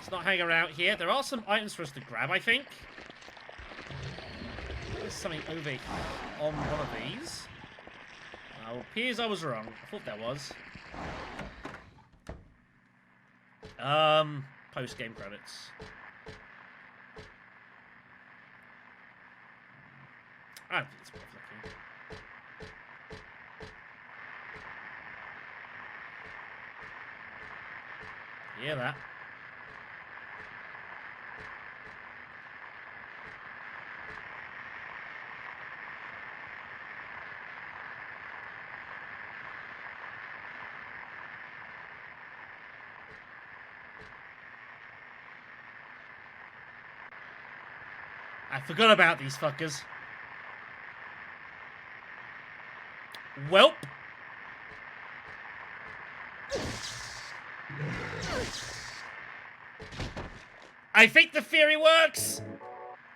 Let's not hang around here. There are some items for us to grab, I think. There's something over on one of these. It appears I was wrong. I thought there was. Post-game credits. I don't think it's worth looking. Hear that? I forgot about these fuckers. Welp. I think the theory works.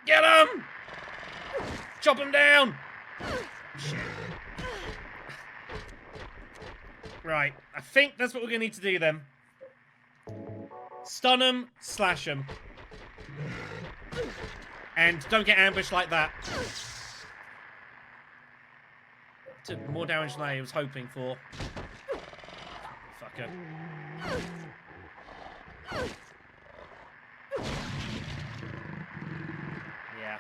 Get him! Chop him down. Shit. Right, I think that's what we're gonna need to do then. Stun him, slash him. And don't get ambushed like that. Took more damage than I was hoping for. Fucker. Yeah.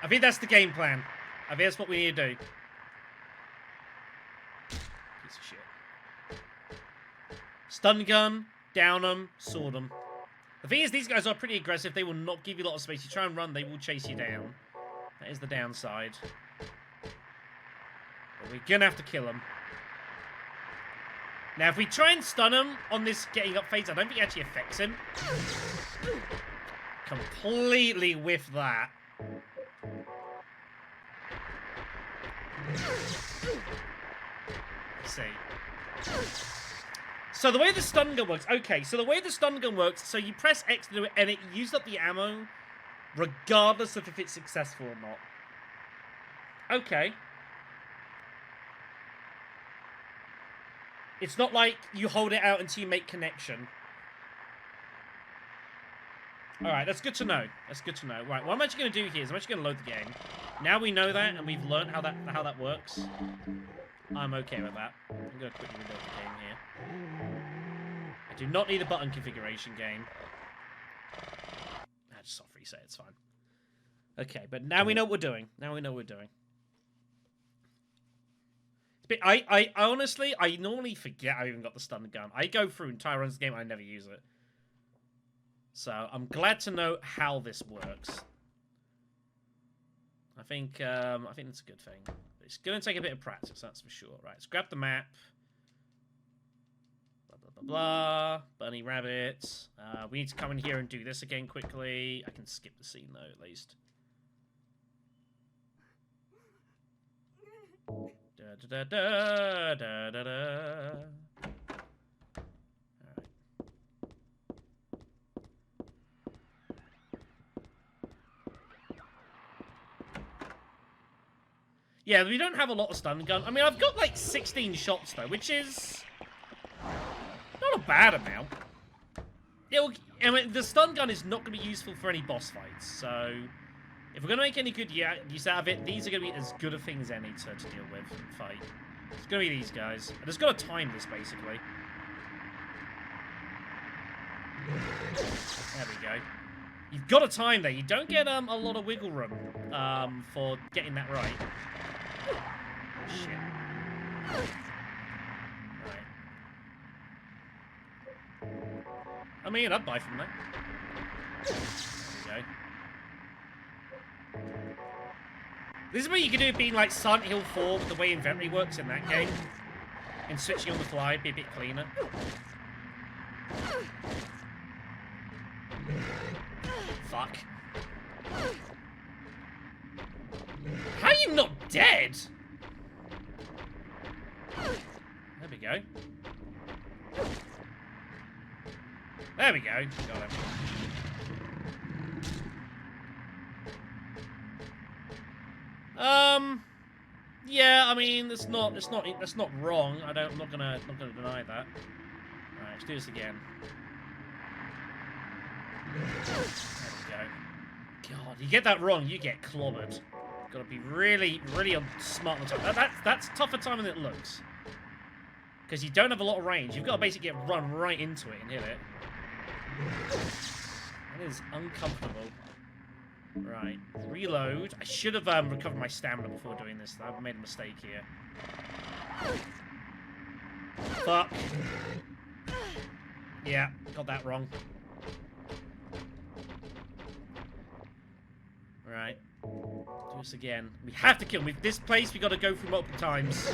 I think that's the game plan. I think that's what we need to do. Piece of shit. Stun gun, down them, sword them. The thing is, these guys are pretty aggressive. They will not give you a lot of space. You try and run, they will chase you down. That is the downside. But we're gonna have to kill them. Now, if we try and stun him on this getting up phase, I don't think it actually affects him. Completely whiff that. Let's see. So the way the stun gun works, okay, so the way the stun gun works, so you press X to do it, and it uses up the ammo, regardless of if it's successful or not. Okay. It's not like you hold it out until you make connection. Alright, that's good to know. That's good to know. Right, what I'm actually going to do here is I'm actually going to load the game. Now we know that, and we've learned how that works. I'm okay with that. I'm going to quickly reload the game here. I do not need a button configuration game. Just soft reset, it's fine. Okay, but now we know what we're doing. Now we know what we're doing. I honestly, I normally forget I even got the stun gun. I go through entire runs of the game, I never use it. So, I'm glad to know how this works. I think that's a good thing. It's going to take a bit of practice, that's for sure. Right, let's grab the map. Blah, blah, blah, blah. Bunny rabbits. We need to come in here and do this again quickly. I can skip the scene, though, at least. Da, da, da, da, da, da. Yeah, we don't have a lot of stun gun. I mean, I've got like 16 shots though, which is not a bad amount. I mean, the stun gun is not going to be useful for any boss fights, so if we're going to make any good use out of it, these are going to be as good a thing as any to deal with and fight. It's going to be these guys. I just got to time this, basically. There we go. You've got to time there. You don't get a lot of wiggle room for getting that right. Shit. Right. I mean, I'd buy from that. There we go. This is what you can do it being like Silent Hill 4 with the way inventory works in that game. And switching on the fly, be a bit cleaner. Fuck. How are you not dead? There we go. There we go. Got him. Yeah, I mean, that's not wrong. I'm not gonna deny that. Alright, let's do this again. There we go. God, you get that wrong, you get clobbered. Got to be really, really smart on the time. That's tougher time than it looks. Because you don't have a lot of range. You've got to basically run right into it and hit it. That is uncomfortable. Right, reload. I should have recovered my stamina before doing this. I've made a mistake here. Fuck. Yeah, got that wrong. Right. Do this again. We have to kill him. With this place, we got to go through multiple times.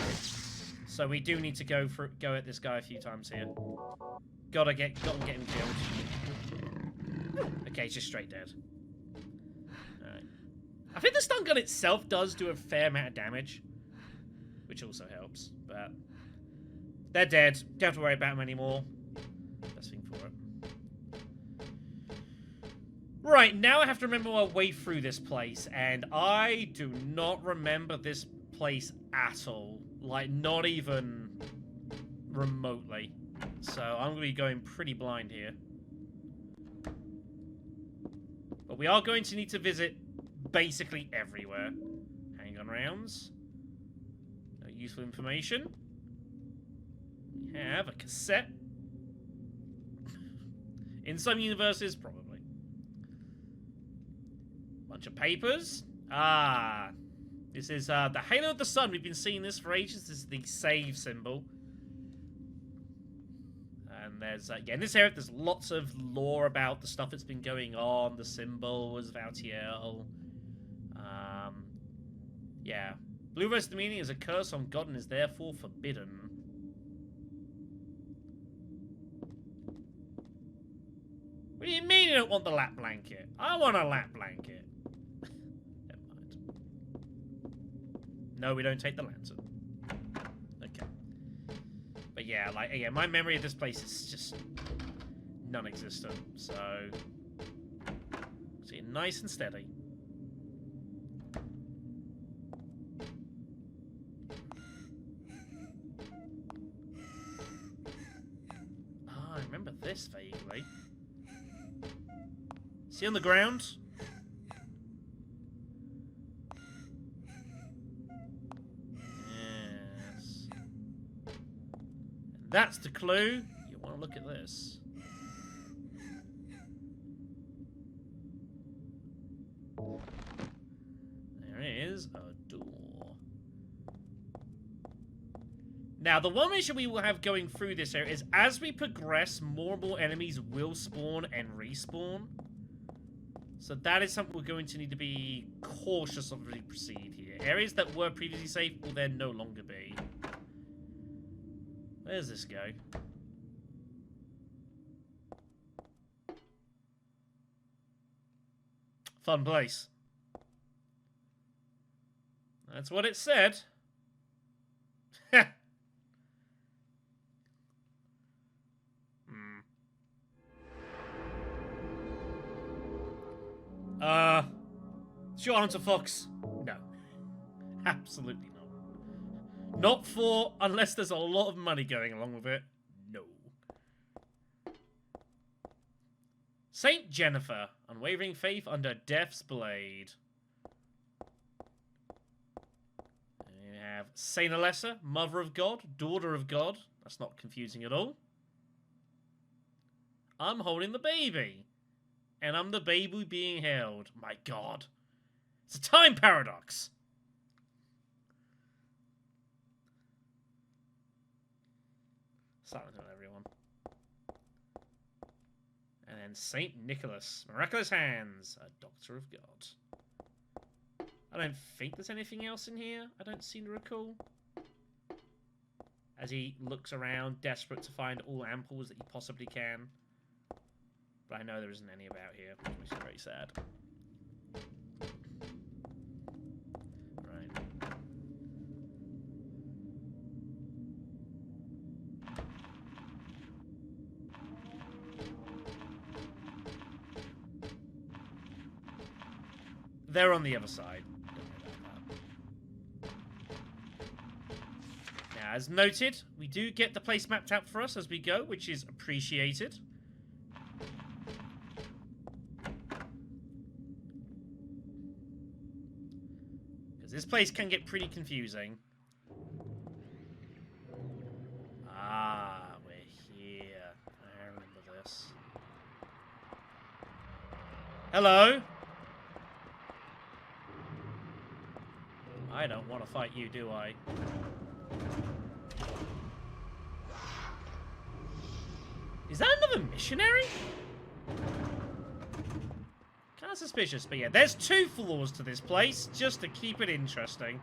So we do need to go at this guy a few times here. Gotta get him killed. Okay, he's just straight dead. Alright. I think the stun gun itself does do a fair amount of damage. Which also helps, but... They're dead. Don't have to worry about them anymore. Best thing for it. Right, now I have to remember my way through this place, and I do not remember this place at all. Like, not even remotely. So I'm going to be going pretty blind here. But we are going to need to visit basically everywhere. Handgun rounds. No useful information. We have a cassette. In some universes, probably. Bunch of papers. Ah. This is the Halo of the Sun. We've been seeing this for ages. This is the save symbol. And there's, yeah, in this area, there's lots of lore about the stuff that's been going on. The symbols of Altiel. Yeah. Blue versus the meaning is a curse on God and is therefore forbidden. What do you mean you don't want the lap blanket? I want a lap blanket. Never mind. No, we don't take the lantern. Okay. But yeah, like, again, my memory of this place is just non-existent. So, see, nice and steady. Ah, I remember this vaguely. See on the ground? Yes. And that's the clue. You want to look at this. There is a door. Now, the one issue we will have going through this area is as we progress, more and more enemies will spawn and respawn. So that is something we're going to need to be cautious of as we proceed here. Areas that were previously safe will then no longer be. Where's this go? Fun place. That's what it said. Short answer, Fox. No. Absolutely not. Not for, unless there's a lot of money going along with it. No. Saint Jennifer, unwavering faith under Death's blade. And you have Saint Alessa, Mother of God, Daughter of God. That's not confusing at all. I'm holding the baby. And I'm the baby being held. My God. It's a time paradox. Silent on everyone. And then Saint Nicholas. Miraculous hands. A doctor of God. I don't think there's anything else in here. I don't seem to recall. As he looks around, desperate to find all ampoules that he possibly can. But I know there isn't any about here, which is very sad. Right. They're on the other side. Don't worry about that. Now, as noted, we do get the place mapped out for us as we go, which is appreciated. Because this place can get pretty confusing. Ah, we're here. I remember this. Hello? I don't want to fight you, do I? Is that another missionary? Kind of suspicious, but yeah, there's 2 floors to this place, just to keep it interesting.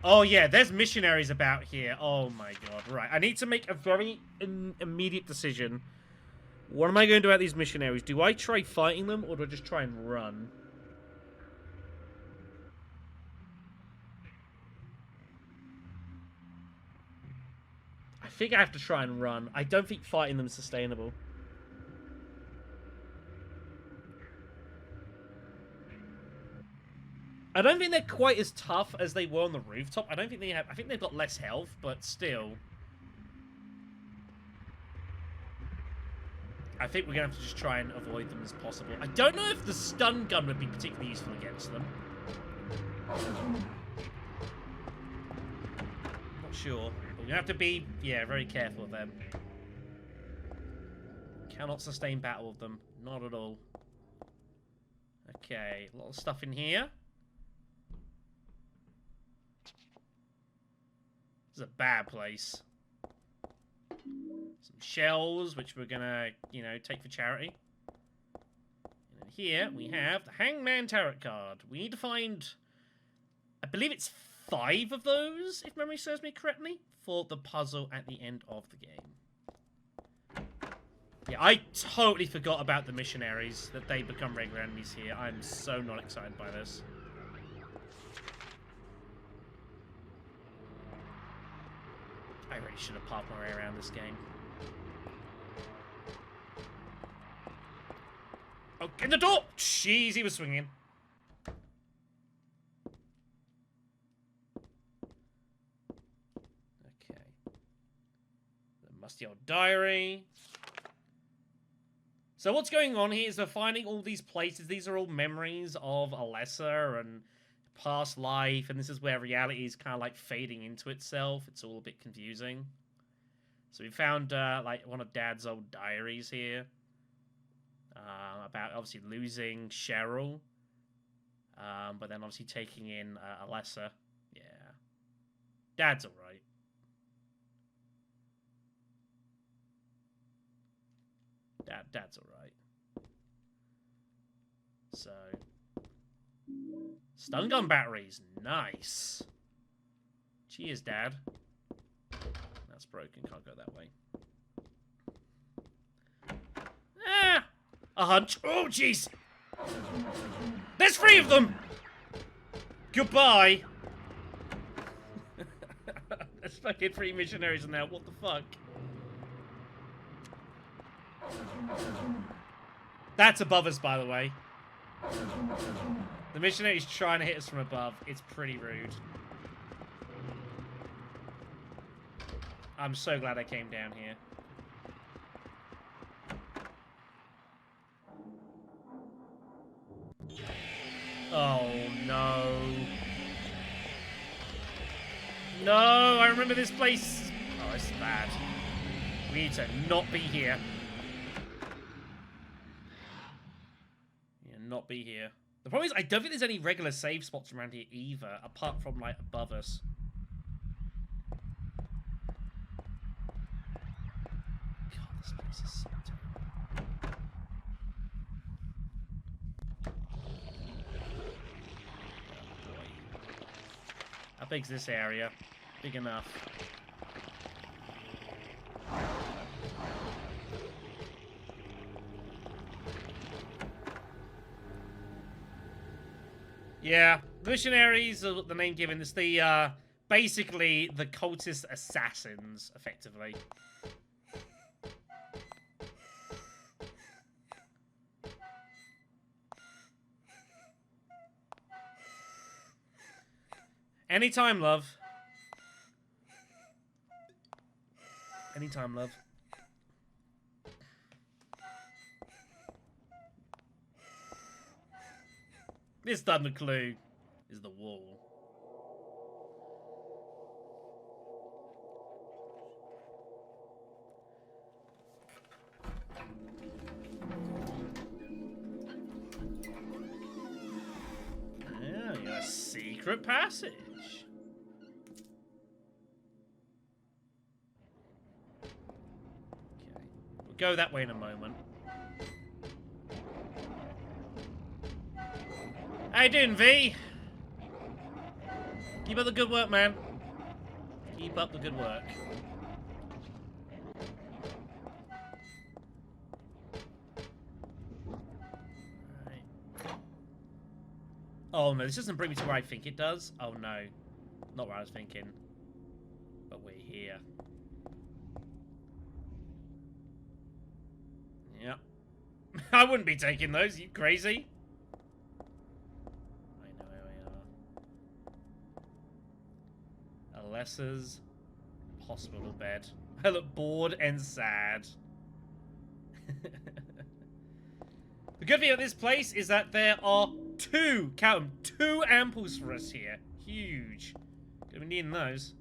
Oh yeah, there's missionaries about here. Oh my god, right. I need to make a very immediate decision. What am I going to do about these missionaries? Do I try fighting them, or do I just try and run? I think I have to try and run. I don't think fighting them is sustainable. I don't think they're quite as tough as they were on the rooftop. I don't think they have... I think they've got less health, but still. I think we're going to have to just try and avoid them as possible. I don't know if the stun gun would be particularly useful against them. Not sure. But we're going to have to be, yeah, very careful of them. Cannot sustain battle with them. Not at all. Okay, a lot of stuff in here. This is a bad place. Some shells, which we're gonna, you know, take for charity. And then here we have the Hangman Tarot card. We need to find, I believe it's 5 of those, if memory serves me correctly, for the puzzle at the end of the game. Yeah, I totally forgot about the missionaries, that they become regular enemies here. I'm so not excited by this. I really should have parked my way around this game. Oh, in the door! Jeez, he was swinging. Okay. The musty old diary. So what's going on here is we're finding all these places. These are all memories of Alessa and past life, and this is where reality is kind of like fading into itself. It's all a bit confusing. So we found like one of Dad's old diaries here about obviously losing Cheryl, but then obviously taking in Alessa. Yeah, Dad's all right. Dad's all right. So. Stun gun batteries. Nice. Cheers, Dad. That's broken. Can't go that way. Ah! A hunch. Oh, jeez. There's 3 of them. Goodbye. There's fucking 3 missionaries in there. What the fuck? That's above us, by the way. The missionary's trying to hit us from above. It's pretty rude. I'm so glad I came down here. Oh, no. No, I remember this place. Oh, this is bad. We need to not be here. Yeah, not be here. The problem is, I don't think there's any regular save spots around here either, apart from, like, above us. God, this place is so terrible. Oh, boy. How big's this area? Big enough. Yeah, missionaries are the name given. It's the, basically the cultist assassins, effectively. Anytime, love. Anytime, love. This time the clue is the wall. Yeah, a secret passage. Okay, we'll go that way in a moment. How you doing, V? Keep up the good work, man. Keep up the good work. Right. Oh no, this doesn't bring me to where I think it does. Oh no. Not what I was thinking. But we're here. Yep. I wouldn't be taking those, you crazy? I know where we are. Alessa's hospital bed. I look bored and sad. The good thing about this place is that there are two, count them, two ampoules for us here. Huge. Gonna be needing those.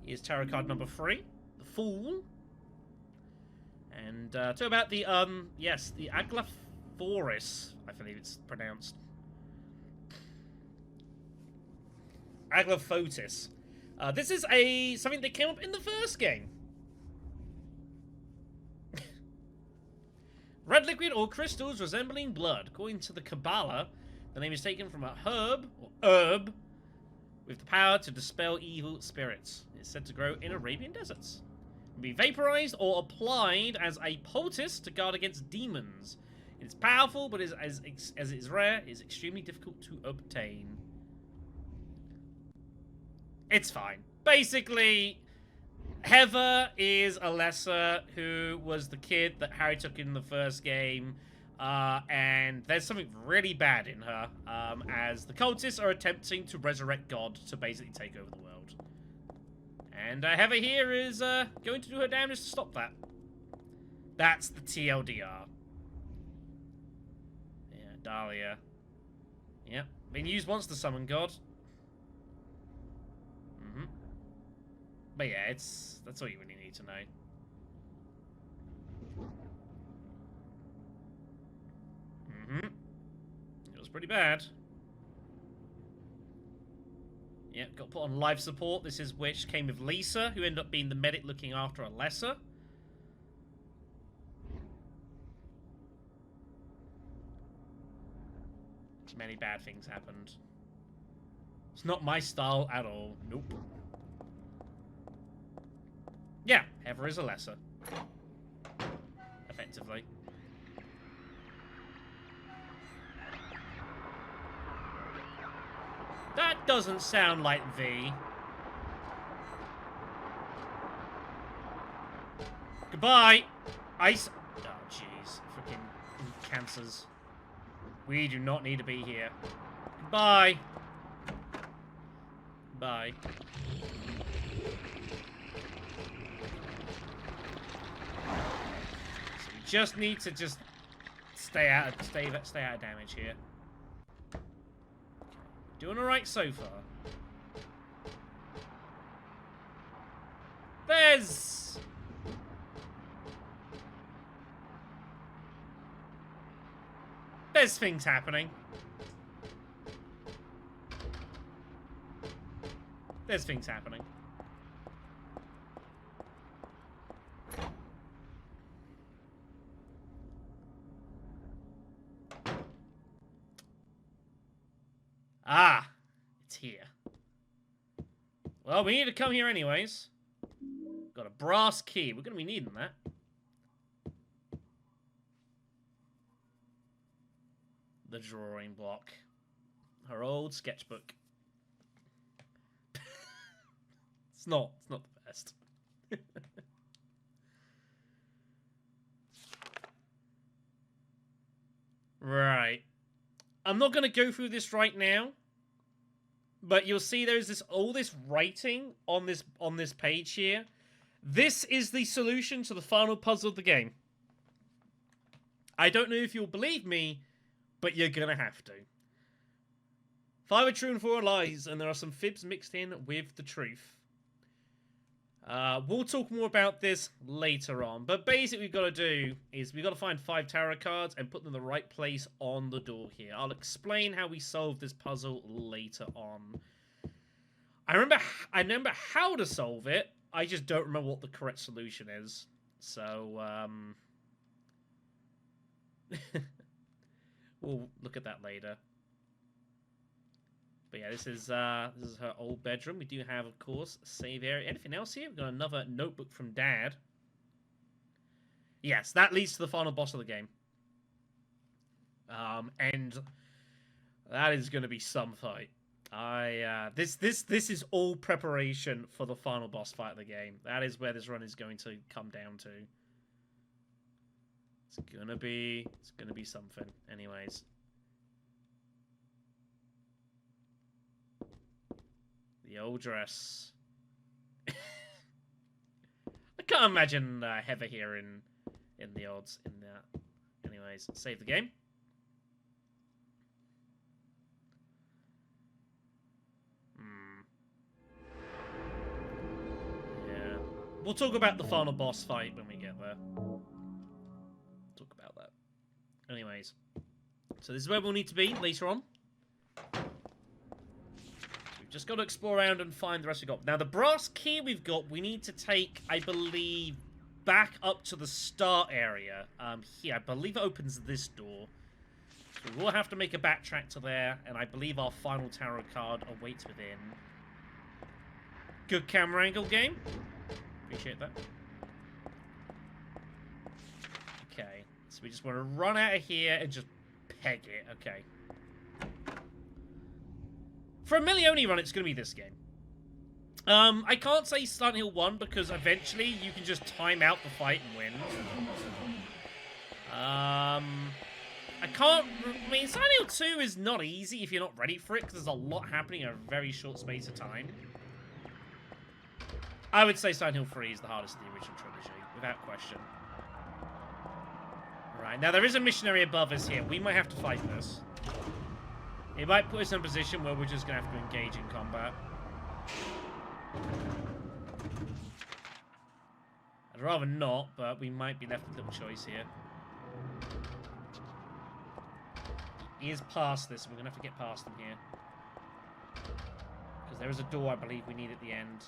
Here's tarot card number 3, the Fool. And talk about the yes, the Aglaphoris, I believe it's pronounced. Aglaphotis. This is something that came up in the first game. Red liquid or crystals resembling blood. According to the Kabbalah, the name is taken from a herb with the power to dispel evil spirits. It's said to grow in Arabian deserts. It can be vaporized or applied as a poultice to guard against demons. It's powerful, but as it is rare, it is extremely difficult to obtain. It's fine. Basically, Heather is Alessa, who was the kid that Harry took in the first game, and there's something really bad in her, as the cultists are attempting to resurrect God to basically take over the world. And Heather here is going to do her damnedest to stop that. That's the TLDR. Yeah, Dahlia. Yep, been used once to summon God. But yeah, that's all you really need to know. It was pretty bad. Yeah, got put on life support. This is which came with Lisa, who ended up being the medic looking after Alessa. Many bad things happened. It's not my style at all. Nope. Yeah, Heather is Alessa. Effectively. That doesn't sound like V. Goodbye! Ice. Oh, jeez. Freaking cancers. We do not need to be here. Goodbye. Bye. So we just need to stay out of damage here. Doing alright so far. There's things happening. There's things happening. Ah, it's here. Well, we need to come here anyways. Got a brass key. We're going to be needing that. The drawing block. Her old sketchbook. It's not the best. Right. I'm not going to go through this right now, but you'll see there's all this writing on this page here. This is the solution to the final puzzle of the game. I don't know if you'll believe me, but you're gonna have to. 5 are true and 4 are lies, and there are some fibs mixed in with the truth. We'll talk more about this later on, but basically what we've got to do is we've got to find 5 tarot cards and put them in the right place on the door here. I'll explain how we solve this puzzle later on. I remember how to solve it, I just don't remember what the correct solution is. So, we'll look at that later. But yeah, this is her old bedroom. We do have, of course, a save area. Anything else here? We've got another notebook from Dad. Yes, that leads to the final boss of the game. And that is going to be some fight. This is all preparation for the final boss fight of the game. That is where this run is going to come down to. It's gonna be something. Anyways. The old dress. I can't imagine Heather here in the odds in that. Anyways, save the game. Yeah. We'll talk about the final boss fight when we get there. Talk about that. Anyways. So this is where we'll need to be later on. Just got to explore around and find the rest we've got. Now, the brass key we've got, we need to take, I believe, back up to the start area. Here, I believe it opens this door. So we'll have to make a backtrack to there, and I believe our final tarot card awaits within. Good camera angle, game. Appreciate that. Okay, so we just want to run out of here and just peg it. Okay. For a Milioni run, it's going to be this game. I can't say Silent Hill 1 because eventually you can just time out the fight and win. I mean, Silent Hill 2 is not easy if you're not ready for it because there's a lot happening in a very short space of time. I would say Silent Hill 3 is the hardest of the original trilogy, without question. Right, now there is a missionary above us here. We might have to fight this. It might put us in a position where we're just going to have to engage in combat. I'd rather not, but we might be left with little choice here. He is past this, and we're going to have to get past him here. Because there is a door, I believe, we need at the end.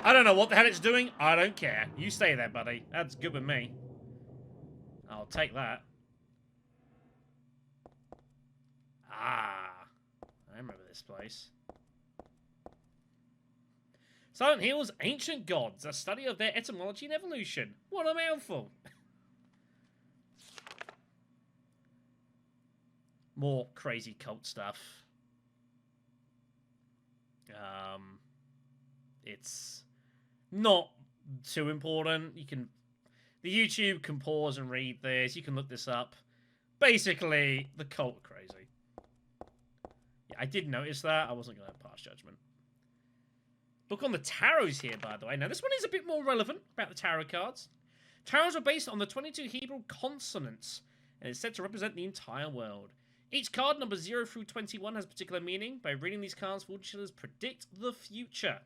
I don't know what the hell it's doing. I don't care. You stay there, buddy. That's good with me. I'll take that. Ah. I remember this place. Silent Hill's Ancient Gods, a study of their etymology and evolution. What a mouthful. More crazy cult stuff. It's not too important. The YouTube can pause and read this. You can look this up. Basically, the cult are crazy. Yeah, I did notice that. I wasn't going to pass judgment. Look on the tarots here, by the way. Now, this one is a bit more relevant about the tarot cards. Tarots are based on the 22 Hebrew consonants, and it's said to represent the entire world. Each card, number 0 through 21, has particular meaning. By reading these cards, fortune predict the future.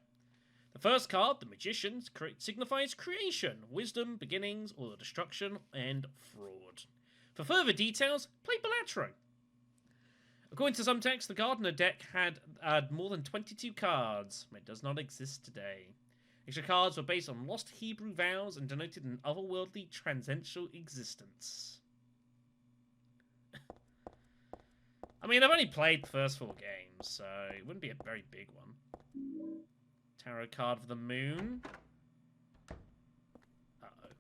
The first card, the Magician, signifies creation, wisdom, beginnings, or the destruction and fraud. For further details, play Balatro. According to some texts, the Gardener deck had more than 22 cards. It does not exist today. Extra cards were based on lost Hebrew vows and denoted an otherworldly transcendental existence. I mean, I've only played the first 4 games, so it wouldn't be a very big one. Tarot card for the moon. Uh-oh.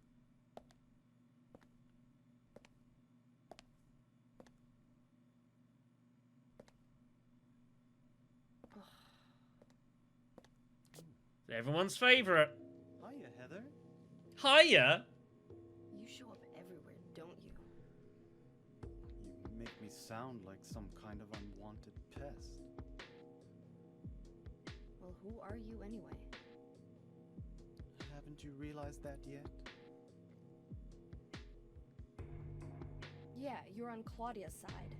Everyone's favorite. Hiya, Heather. Hiya. You show up everywhere, don't you? You make me sound like some kind of unwanted pest. Well, who are you anyway? Haven't you realized that yet? Yeah, you're on Claudia's side.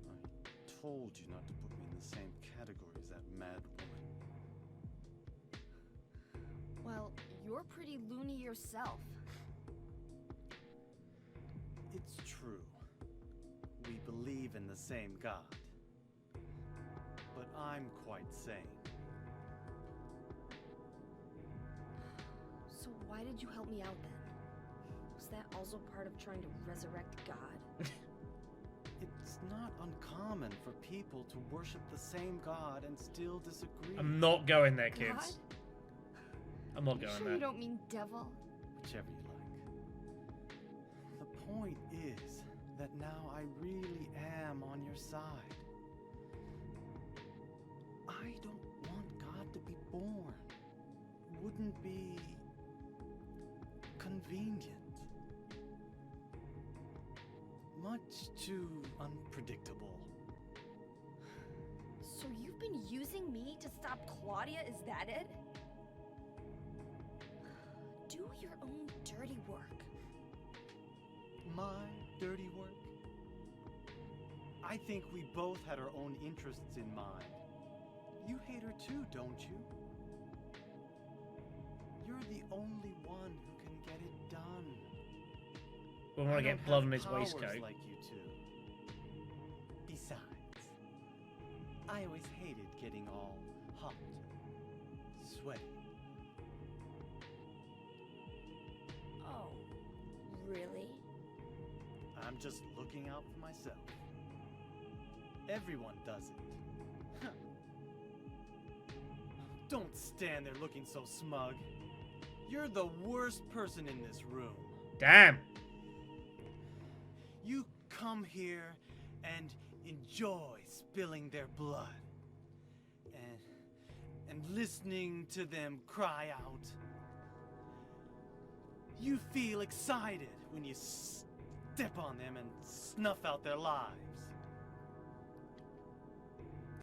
I told you not to put me in the same category as that mad woman. Well, you're pretty loony yourself. It's true. We believe in the same God. But I'm quite sane. So why did you help me out then? Was that also part of trying to resurrect God? It's not uncommon for people to worship the same God and still disagree. I'm not going there, God? kids. I'm not You going sure there. you don't mean devil? Whichever you like. The point is that now I really am on your side. I don't want God to be born. Wouldn't be convenient. Much too unpredictable. So you've been using me to stop Claudia, is that it? Do your own dirty work. My dirty work? I think we both had our own interests in mind. You hate her too, don't you? You're the only one who can get it done. We want to get blood on his waistcoat. Like you two. Besides, I always hated getting all hot, sweaty. Oh, really? I'm just looking out for myself. Everyone does it. Don't stand there looking so smug. You're the worst person in this room. Damn. You come here and enjoy spilling their blood. And listening to them cry out. You feel excited when you step on them and snuff out their lives.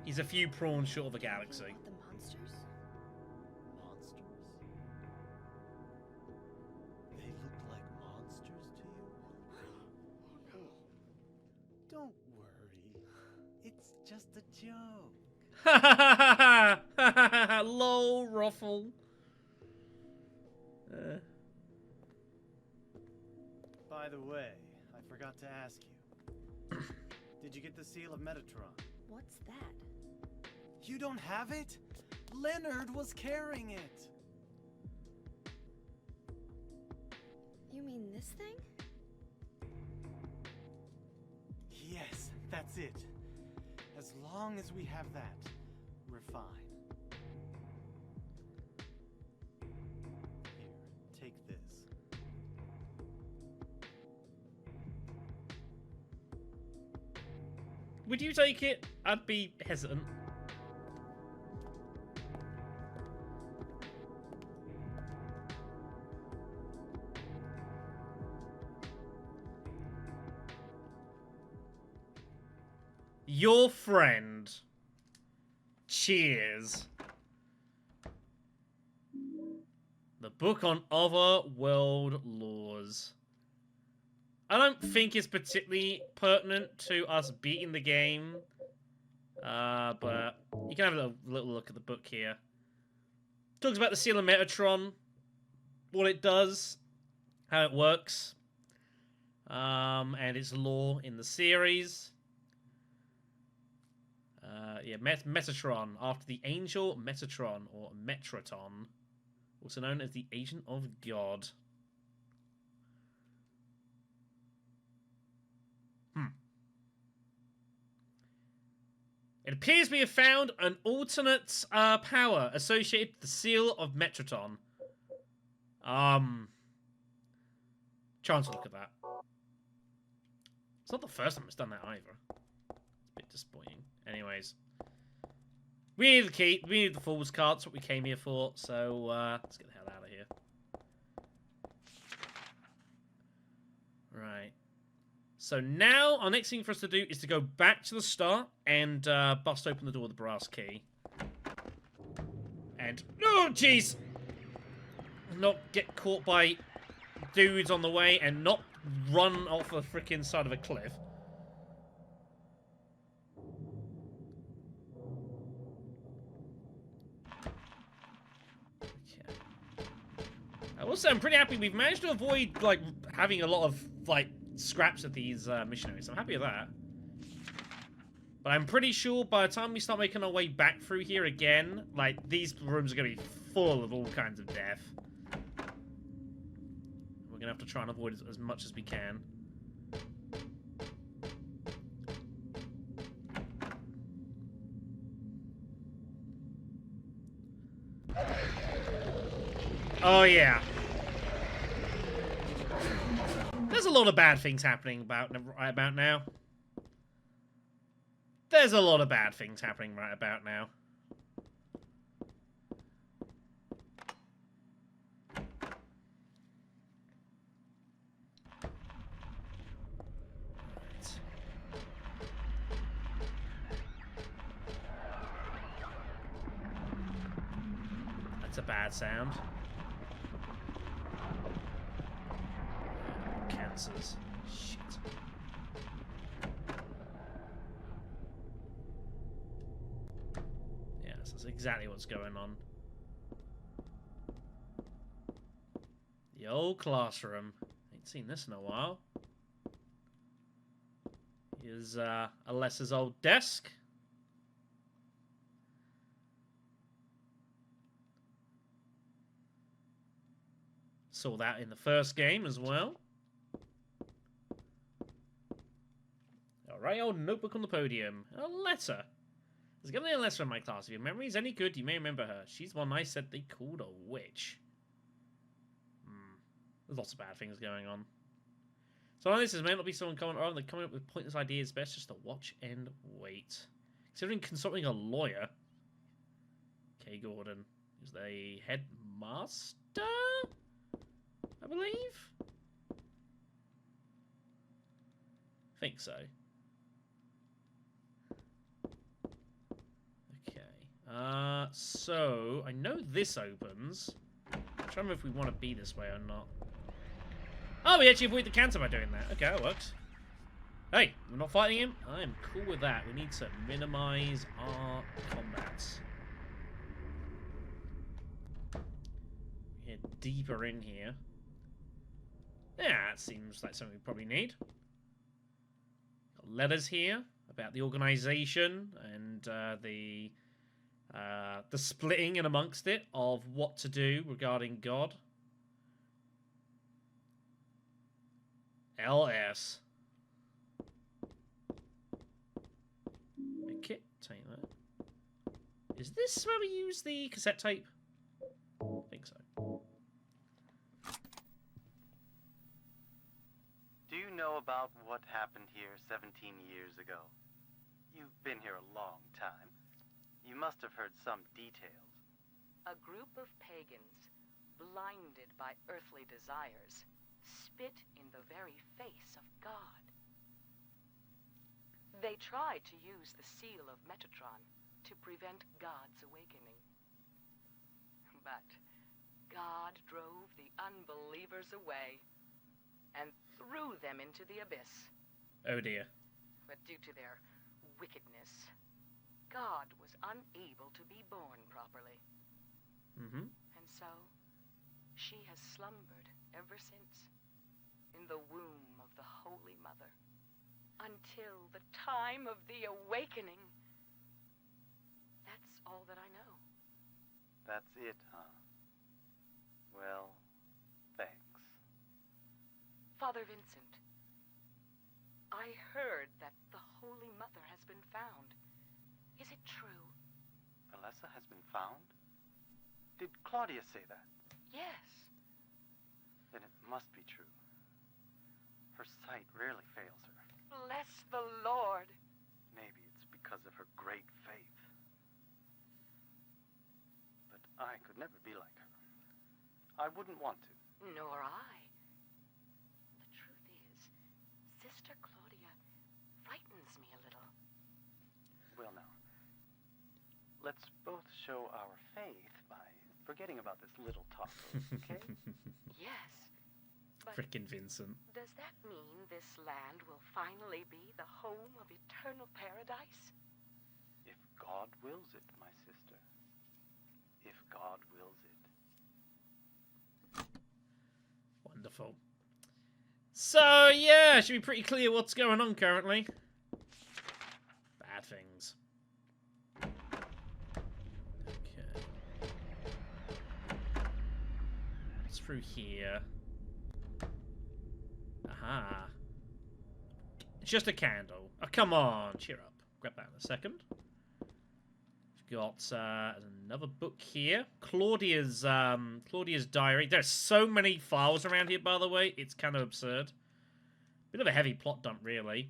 He's a few prawns short of a galaxy. What, the monsters? Monsters? They look like monsters to you? Don't worry. It's just a joke. Lol, ruffle. By the way, I forgot to ask you. Did you get the seal of Metatron? What's that? You don't have it? Leonard was carrying it. You mean this thing? Yes, that's it. As long as we have that, we're fine. Here, take this. Would you take it? I'd be hesitant. Your friend. Cheers. The book on other world laws. I don't think it's particularly pertinent to us beating the game. But you can have a little look at the book here. Talks about the seal of Metatron. What it does. How it works. And its lore in the series. Yeah, Metatron, after the angel Metatron, or Metraton, also known as the Agent of God. It appears we have found an alternate power associated with the seal of Metraton. Trying to look at that. It's not the first time it's done that either. It's a bit disappointing. Anyways. We need the key. We need the Fool's card. That's what we came here for. So, let's get the hell out of here. Right. So now, our next thing for us to do is to go back to the start and bust open the door with the brass key. And oh jeez, not get caught by dudes on the way and not run off the freaking side of a cliff. Okay. I will say I'm pretty happy we've managed to avoid like having a lot of like scraps of these missionaries. I'm happy with that. But I'm pretty sure by the time we start making our way back through here again, like, these rooms are going to be full of all kinds of death. We're going to have to try and avoid it as much as we can. Oh, yeah. There's a lot of bad things happening about now. There's a lot of bad things happening right about now. That's a bad sound. Cancers. Shit. Yes, that's exactly what's going on. The old classroom. Ain't seen this in a while. Here's Alessa's old desk. Saw that in the first game as well. Alright, old notebook on the podium. A letter. There's gonna be a letter in my class. If your memory is any good, you may remember her. She's one I said they called a witch. There's lots of bad things going on. So this is may not be someone coming up with pointless ideas. Best just to watch and wait. Considering consulting a lawyer. Kay Gordon is the headmaster, I believe. Think so. Okay. So I know this opens. I'm trying to remember if we want to be this way or not. Oh, we actually avoid the cancer by doing that. Okay, that works. Hey, we're not fighting him. I'm cool with that. We need to minimize our combats. Get deeper in here. Yeah, that seems like something we probably need. Got letters here about the organization and the splitting in amongst it of what to do regarding God. LS. Okay, take that. Is this where we use the cassette tape? I think so. Do you know about what happened here 17 years ago? You've been here a long time. You must have heard some details. A group of pagans, blinded by earthly desires, spit in the very face of God. They tried to use the seal of Metatron to prevent God's awakening. But God drove the unbelievers away and threw them into the abyss. Oh dear. But due to their wickedness, God was unable to be born properly. Mm-hmm. And so, she has slumbered ever since, in the womb of the Holy Mother, until the time of the awakening. That's all that I know. That's it, huh? Well, thanks. Father Vincent, I heard that the Holy Mother has been found. Is it true? Alessa has been found? Did Claudia say that? Yes. Then it must be true. Her sight rarely fails her. Bless the Lord. Maybe it's because of her great faith. But I could never be like her. I wouldn't want to. Nor I. The truth is, Sister Claudia frightens me a little. Well, now, let's both show our faith by forgetting about this little talk, okay? Yes. But Frickin' Vincent. does that mean this land will finally be the home of eternal paradise? If God wills it, my sister. If God wills it. Wonderful. So, yeah, it should be pretty clear what's going on currently. Bad things. Okay. It's through here. Aha. It's just a candle. Oh, come on. Cheer up. Grab that in a second. We've got another book here. Claudia's diary. There's so many files around here, by the way. It's kind of absurd. Bit of a heavy plot dump, really.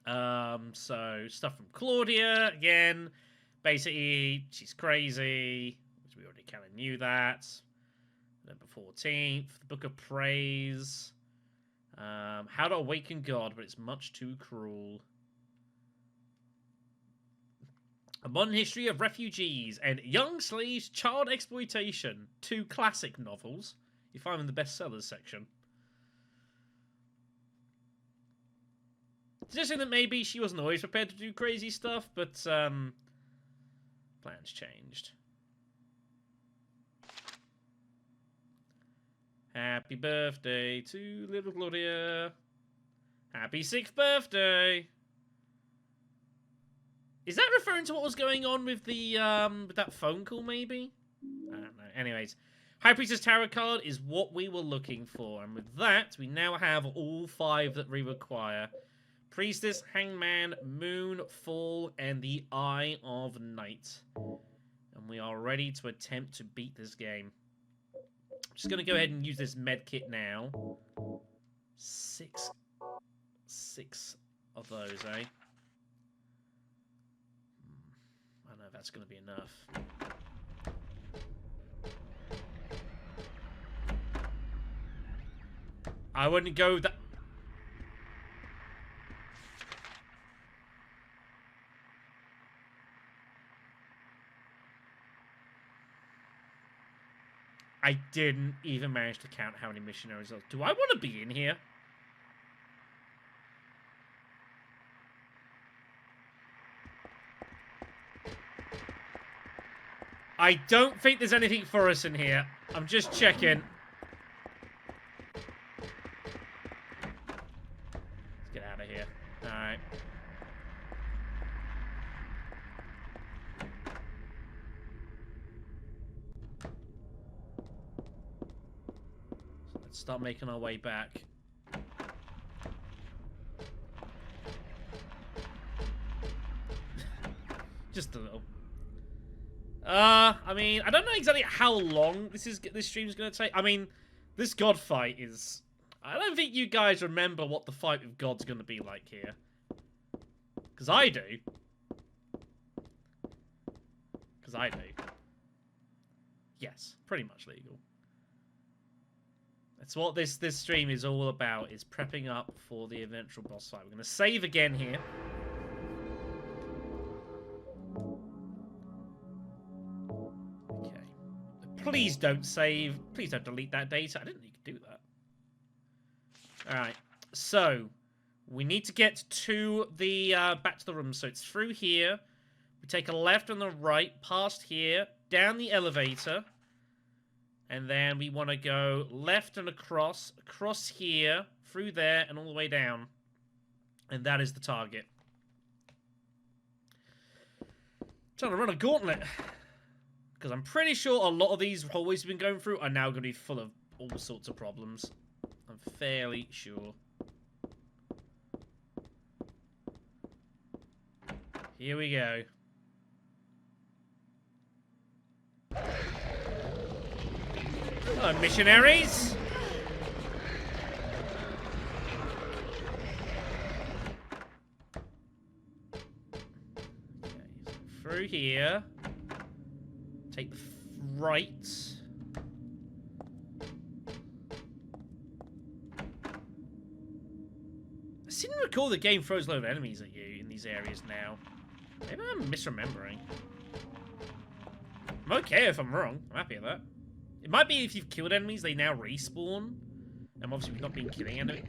So, stuff from Claudia, again. Basically, she's crazy. Which we already kind of knew that. November 14th. The Book of Praise. How to awaken God, but it's much too cruel. A modern history of refugees and young slaves' child exploitation. 2 classic novels. You find them in the bestsellers section. Suggesting that maybe she wasn't always prepared to do crazy stuff, but plans changed. Happy birthday to little Claudia. Happy 6th birthday. Is that referring to what was going on with the with that phone call, maybe? I don't know. Anyways, High Priestess Tarot card is what we were looking for, and with that, we now have all 5 that we require. Priestess, Hangman, Moon, Fall, and the Eye of Night. And we are ready to attempt to beat this game. I'm just going to go ahead and use this med kit now. 6 of those, eh? I don't know if that's going to be enough. I wouldn't go that... I didn't even manage to count how many missionaries are. Do I want to be in here? I don't think there's anything for us in here. I'm just checking. Let's get out of here. Alright. So let's start making our way back. Just a little. I mean, I don't know exactly how long this stream's gonna take. I mean, this God fight is... I don't think you guys remember what the fight with God's gonna be like here. Because I do. Because I do. Yes, pretty much legal. That's what this stream is all about, is prepping up for the eventual boss fight. We're gonna save again here. Please don't save. Please don't delete that data. I didn't need to do that. Alright. So, we need to get to the, back to the room. So it's through here. We take a left and a right, past here, down the elevator. And then we want to go left and across here, through there, and all the way down. And that is the target. I'm trying to run a gauntlet. Because I'm pretty sure a lot of these hallways we've been going through are now going to be full of all sorts of problems. I'm fairly sure. Here we go. Hello, missionaries! Okay, so through here. Take the right. I seem to recall the game throws a load of enemies at you in these areas now. Maybe I'm misremembering. I'm okay if I'm wrong. I'm happy with that. It might be if you've killed enemies, they now respawn. And obviously we've not been killing enemies.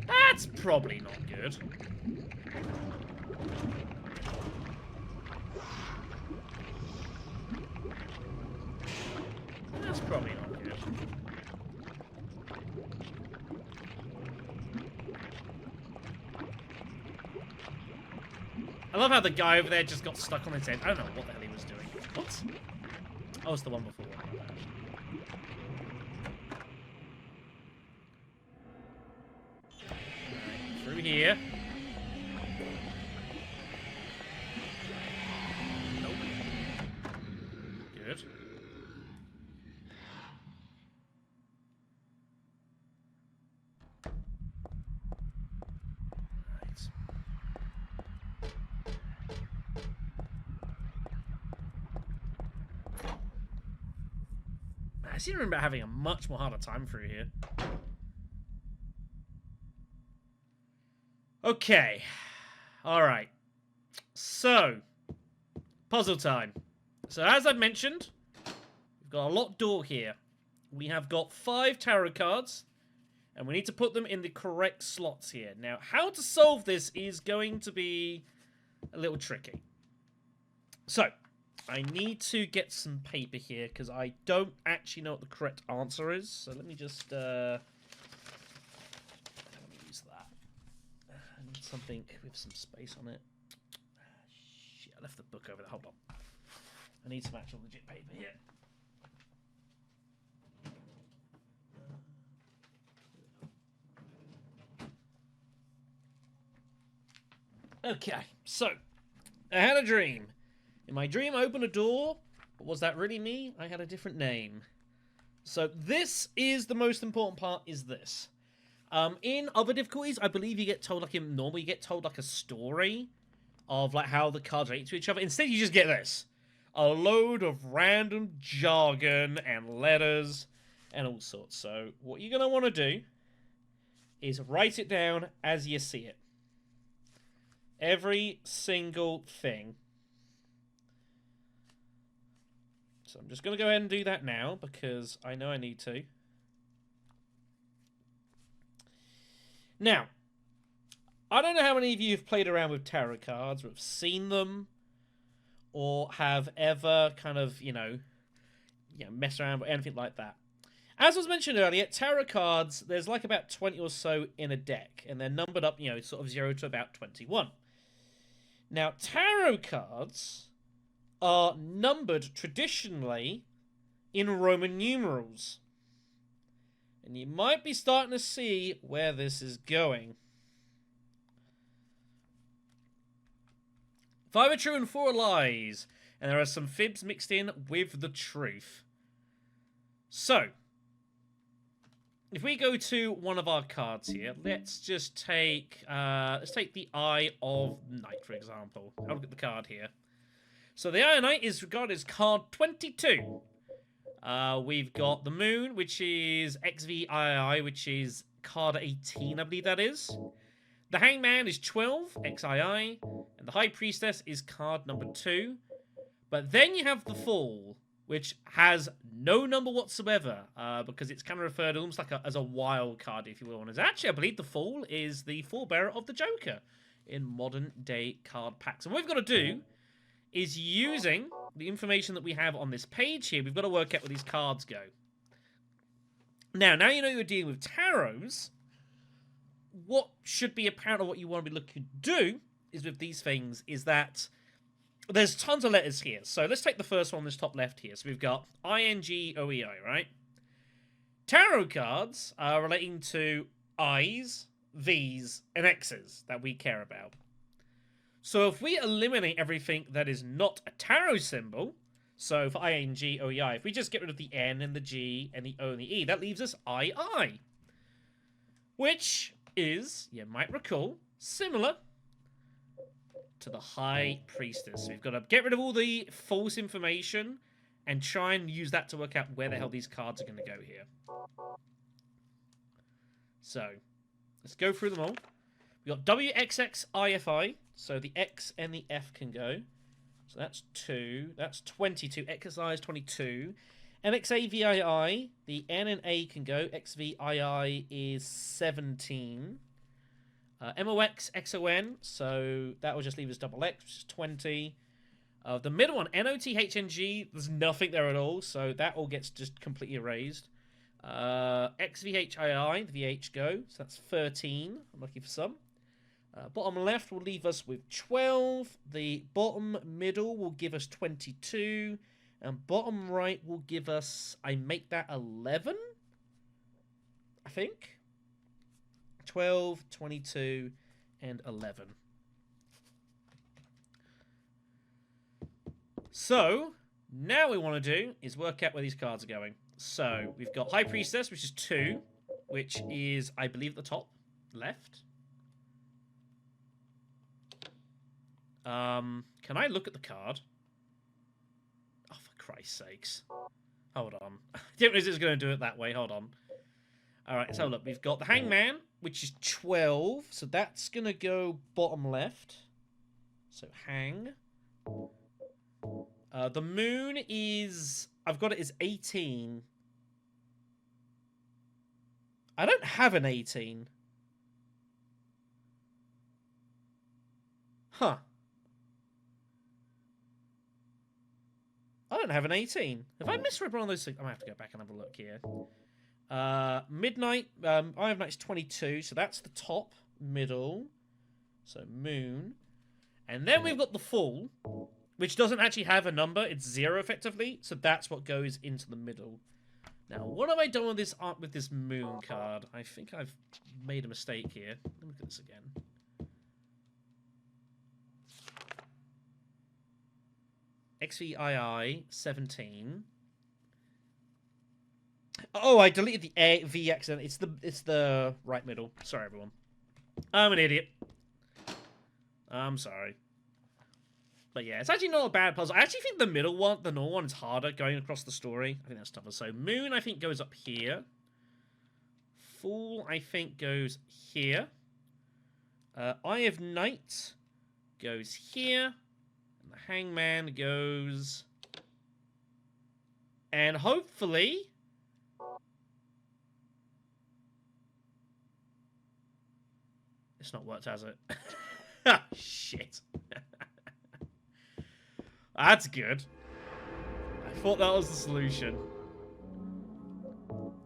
That's probably not good. That's probably not good. I love how the guy over there just got stuck on his head. I don't know what the hell he was doing. What? Oh, it's the one before. Right, through here. Nope. Good. Right. I seem to remember having a much more harder time through here. Okay. Alright. So, puzzle time. So, as I've mentioned, we've got a locked door here. We have got 5 tarot cards, and we need to put them in the correct slots here. Now, how to solve this is going to be a little tricky. So, I need to get some paper here, because I don't actually know what the correct answer is. So let me just, let me use that. I need something with some space on it. Shit, I left the book over there. Hold on. I need some actual legit paper here. Okay, so, I had a dream. In my dream, I opened a door, but was that really me? I had a different name. So this is the most important part, is this. In other difficulties, I believe you get told, like in normal, you get told like a story of like how the cards relate to each other. Instead, you just get this. A load of random jargon and letters and all sorts. So what you're going to want to do is write it down as you see it. Every single thing. So I'm just going to go ahead and do that now, because I know I need to. Now, I don't know how many of you have played around with tarot cards, or have seen them, or have ever kind of, you know, messed around with anything like that. As was mentioned earlier, tarot cards, there's like about 20 or so in a deck, and they're numbered up, you know, sort of 0 to about 21. Now, tarot cards are numbered traditionally in Roman numerals. And you might be starting to see where this is going. 5 are true and 4 are lies. And there are some fibs mixed in with the truth. So, if we go to one of our cards here, let's just take the Eye of Night, for example. I'll look at the card here. So the Eye of Night is regarded as card 22. We've got the Moon, which is XVII, which is card 18, I believe that is. The Hangman is 12, XII. And the High Priestess is card number 2. But then you have the Fool, which has no number whatsoever, because it's kind of referred almost like as a wild card, if you will. And it's actually, I believe the Fool is the forebearer of the Joker in modern day card packs. And what we've got to do is, using the information that we have on this page here, we've got to work out where these cards go. Now you know you're dealing with tarots. What should be apparent, or what you want to be looking to do is with these things, is that there's tons of letters here. So let's take the first one on this top left here. So we've got INGOEI, right? Tarot cards are relating to I's, V's, and X's that we care about. So if we eliminate everything that is not a tarot symbol, so for INGOEI, if we just get rid of the N and the G and the O and the E, that leaves us II. Which is, you might recall, similar to the High Priestess. So we've got to get rid of all the false information and try and use that to work out where the hell these cards are going to go here. So, Let's go through them all. We got WXXIFI, so the X and the F can go. So that's 2. That's 22. XI is 22. MXAVII, the N and A can go. XVII is 17. MOXXON, so that will just leave us double X, which is 20. The middle one, NOTHNG, there's nothing there at all, so that all gets just completely erased. XVHII, the VH go, so that's 13. I'm lucky for some. Bottom left will leave us with 12. The bottom middle will give us 22. And bottom right will give us, I make that 11? I think. 12, 22, and 11. So, now what we want to do is work out where these cards are going. So, we've got High Priestess, which is 2, which is, I believe, at the top left. Can I look at the card? Oh, for Christ's sakes. Hold on. I didn't realize it was going to do it that way. Hold on. Alright, so look. We've got the Hangman, which is 12. So that's going to go bottom left. So hang. The moon is... I've got it as 18. I don't have an 18. Huh. I don't have an 18. Have I misread one of those things? I'm going to have to go back and have a look here. Midnight. I have Night's 22, so that's the top, middle. So moon. And then we've got the full, which doesn't actually have a number. It's 0 effectively, so that's what goes into the middle. Now, what have I done with this moon card? I think I've made a mistake here. Let me look at this again. XVII 17. Oh, I deleted the A V accent. It's the right middle. Sorry, everyone. I'm an idiot. I'm sorry. But yeah, it's actually not a bad puzzle. I actually think the middle one, the normal one, is harder going across the story. I think that's tougher. So moon, I think, goes up here. Fool, I think, goes here. Eye of Night goes here. And the Hangman goes... And hopefully... It's not worked, has it? Ah, shit. That's good. I thought that was the solution.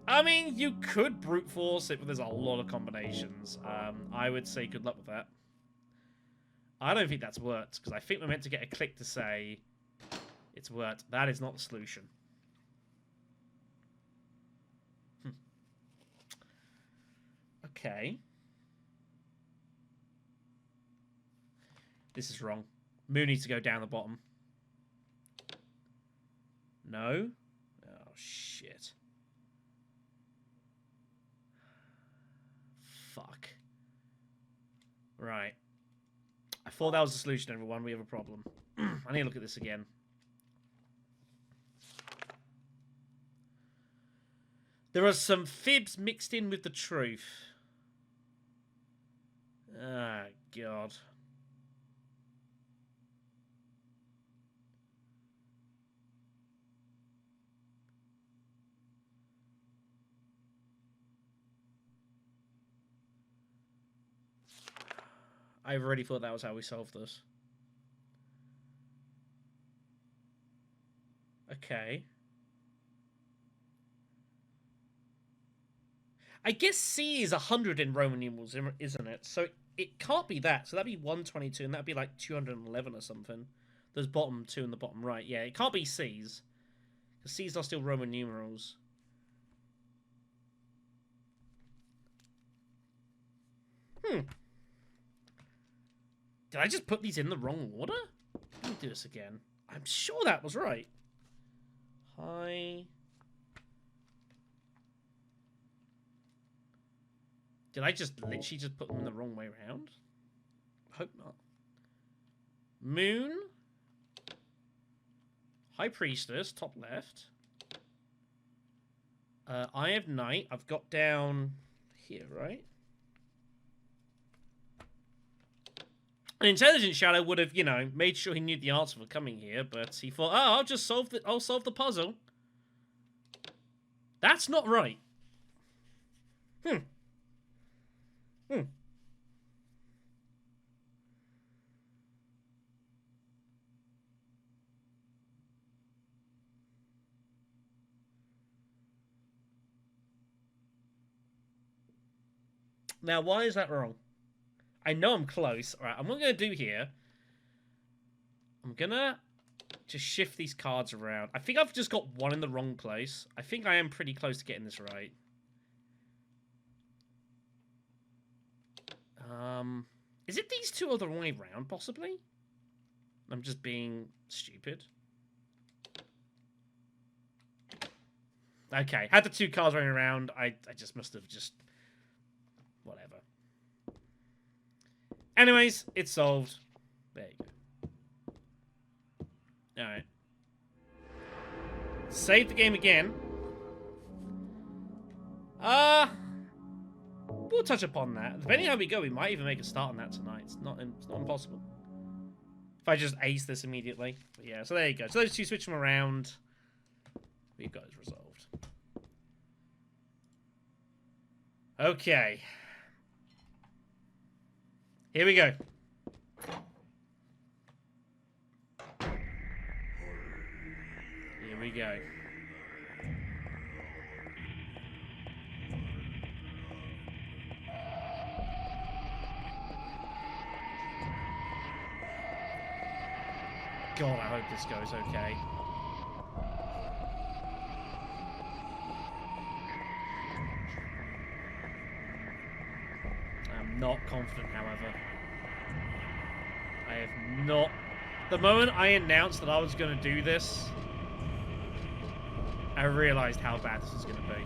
I mean, you could brute force it, but there's a lot of combinations. I would say good luck with that. I don't think that's worked, because I think we're meant to get a click to say it's worked. That is not the solution. Okay. This is wrong. Moon needs to go down the bottom. No? Oh, shit. Fuck. Right. I thought that was the solution, everyone. We have a problem. I need to look at this again. There are some fibs mixed in with the truth. Ah, God. I already thought that was how we solved this. Okay. I guess C is 100 in Roman numerals, isn't it? So it can't be that. So that'd be 122, and that'd be like 211 or something. Those bottom two and the bottom right. Yeah, it can't be C's. Because C's are still Roman numerals. Did I just put these in the wrong order? Let me do this again. I'm sure that was right. Hi. Did I just literally just put them in the wrong way around? Hope not. Moon. High Priestess, top left. Eye of Night, I've got down here, right? An intelligent shadow would have, you know, made sure he knew the answer for coming here, but he thought, oh, I'll solve the puzzle. That's not right. Now, why is that wrong? I know I'm close. Alright, what I'm going to do here, I'm going to just shift these cards around. I think I've just got one in the wrong place. I think I am pretty close to getting this right. Is it these two are the wrong way round, possibly? I'm just being stupid. Okay, had the two cards running around. I just must have just... Whatever. Anyways, it's solved. There you go. Alright. Save the game again. We'll touch upon that. Depending on how we go, we might even make a start on that tonight. It's not impossible. If I just ace this immediately. But yeah, so there you go. So those two switch them around. We've got it resolved. Okay. Here we go. Here we go. God, I hope this goes okay. I'm not confident, however. I have not... The moment I announced that I was going to do this, I realized how bad this is going to be.